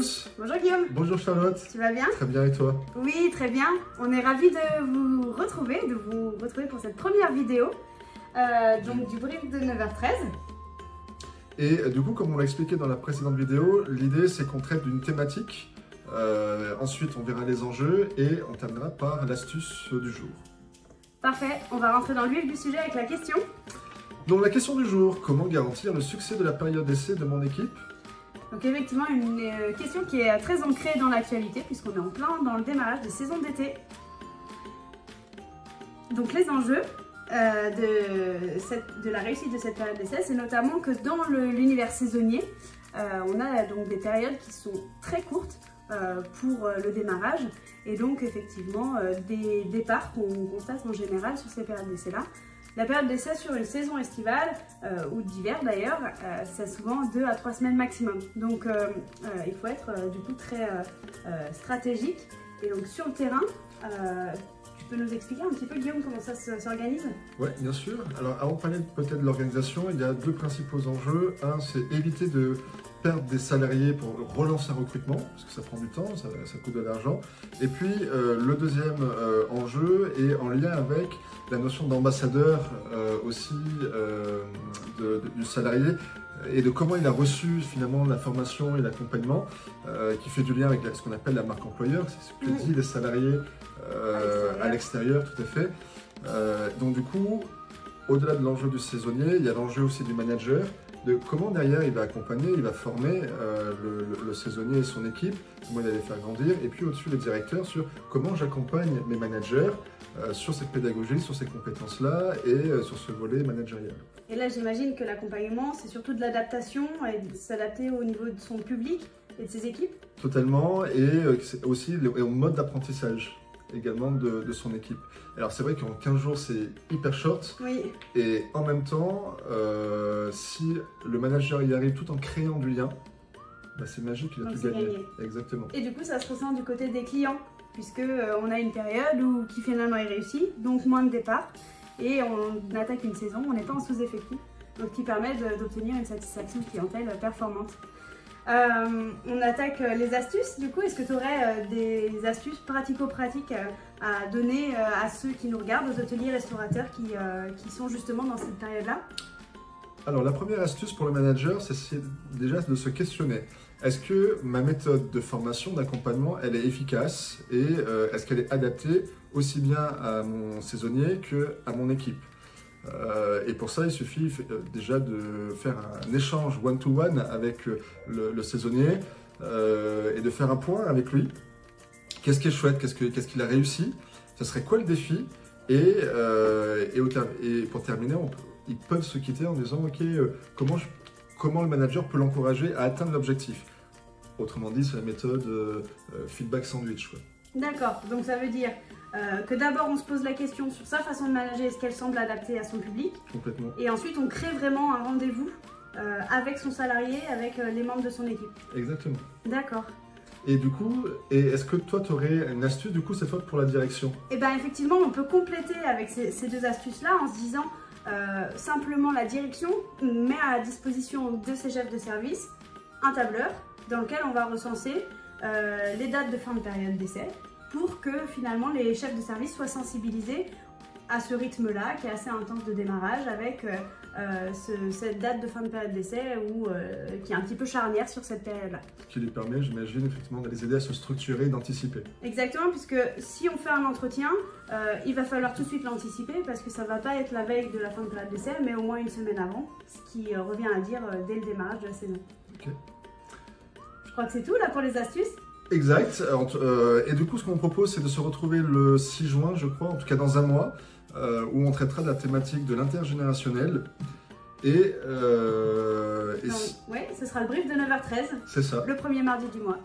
tous. Bonjour Guillaume. Bonjour Charlotte. Tu vas bien? Très bien, et toi? Oui, très bien. On est ravis de vous retrouver pour cette première vidéo donc du brief de 9h13. Et du coup, comme on l'a expliqué dans la précédente vidéo, l'idée c'est qu'on traite d'une thématique, ensuite on verra les enjeux et on terminera par l'astuce du jour. Parfait, on va rentrer dans le vif du sujet avec la question. Donc la question du jour, comment garantir le succès de la période d'essai de mon équipe? Donc effectivement, une question qui est très ancrée dans l'actualité puisqu'on est en plein dans le démarrage des saisons d'été. Donc les enjeux de la réussite de cette période d'essai, c'est notamment que dans l'univers saisonnier, on a donc des périodes qui sont très courtes pour le démarrage et donc effectivement des départs qu'on constate en général sur ces périodes d'essai là. La période d'essai sur une saison estivale ou d'hiver d'ailleurs, c'est souvent 2 à 3 semaines maximum. Donc il faut être du coup très stratégique. Et donc sur le terrain, tu peux nous expliquer un petit peu Guillaume comment ça s'organise? Oui, bien sûr. Alors avant de parler peut-être de l'organisation, il y a deux principaux enjeux. Un, c'est éviter de perdre des salariés pour relancer un recrutement, parce que ça prend du temps, ça coûte de l'argent. Et puis le deuxième enjeu est en lien avec la notion d'ambassadeur aussi du salarié et de comment il a reçu finalement la formation et l'accompagnement qui fait du lien avec ce qu'on appelle la marque employeur, c'est ce que disent les salariés à l'extérieur, tout à fait. Donc du coup, au-delà de l'enjeu du saisonnier, il y a l'enjeu aussi du manager, de comment derrière il va accompagner, il va former le saisonnier et son équipe, comment il va les faire grandir, et puis au-dessus les directeurs sur comment j'accompagne mes managers sur cette pédagogie, sur ces compétences-là et sur ce volet managérial. Et là j'imagine que l'accompagnement c'est surtout de l'adaptation et de s'adapter au niveau de son public et de ses équipes? Totalement, et aussi au mode d'apprentissage également de son équipe. Alors c'est vrai qu'en 15 jours c'est hyper short, oui. Et en même temps, si le manager y arrive tout en créant du lien, bah c'est magique, il a tout gagné. Exactement. Et du coup ça se ressent du côté des clients, puisque on a une période qui finalement est réussie, donc moins de départ, et on attaque une saison, on n'est pas en sous-effectif, donc qui permet d'obtenir une satisfaction clientèle performante. On attaque les astuces, du coup, est-ce que tu aurais des astuces pratico-pratiques à donner à ceux qui nous regardent, aux hôteliers restaurateurs qui sont justement dans cette période-là? Alors la première astuce pour le manager, c'est déjà de se questionner. Est-ce que ma méthode de formation, d'accompagnement, elle est efficace et est-ce qu'elle est adaptée aussi bien à mon saisonnier qu'à mon équipe? Et pour ça, il suffit déjà de faire un échange one-to-one avec le saisonnier et de faire un point avec lui. Qu'est-ce qui est chouette? Qu'est-ce qu'il a réussi? Ce serait quoi le défi? Et pour terminer, ils peuvent se quitter en disant ok, comment le manager peut l'encourager à atteindre l'objectif? Autrement dit, c'est la méthode feedback sandwich. D'accord, donc ça veut dire que d'abord on se pose la question sur sa façon de manager, est-ce qu'elle semble adaptée à son public? Complètement. Et ensuite on crée vraiment un rendez-vous avec son salarié, avec les membres de son équipe. Exactement. D'accord. Et du coup, est-ce que toi tu aurais une astuce du coup cette fois pour la direction? Eh bien effectivement on peut compléter avec ces deux astuces-là en se disant simplement la direction met à disposition de ses chefs de service un tableur dans lequel on va recenser les dates de fin de période d'essai pour que finalement les chefs de service soient sensibilisés à ce rythme-là qui est assez intense de démarrage avec cette date de fin de période d'essai qui est un petit peu charnière sur cette période-là. Ce qui lui permet, j'imagine, effectivement, de les aider à se structurer, d'anticiper. Exactement, puisque si on fait un entretien, il va falloir tout de suite l'anticiper parce que ça ne va pas être la veille de la fin de période d'essai, mais au moins une semaine avant, ce qui revient à dire dès le démarrage de la saison. Ok. Je crois que c'est tout là pour les astuces. Exact. Et du coup, ce qu'on propose, c'est de se retrouver le 6 juin, je crois, en tout cas dans un mois, où on traitera de la thématique de l'intergénérationnel. Oui, ce sera le brief de 9h13. C'est ça. Le premier mardi du mois.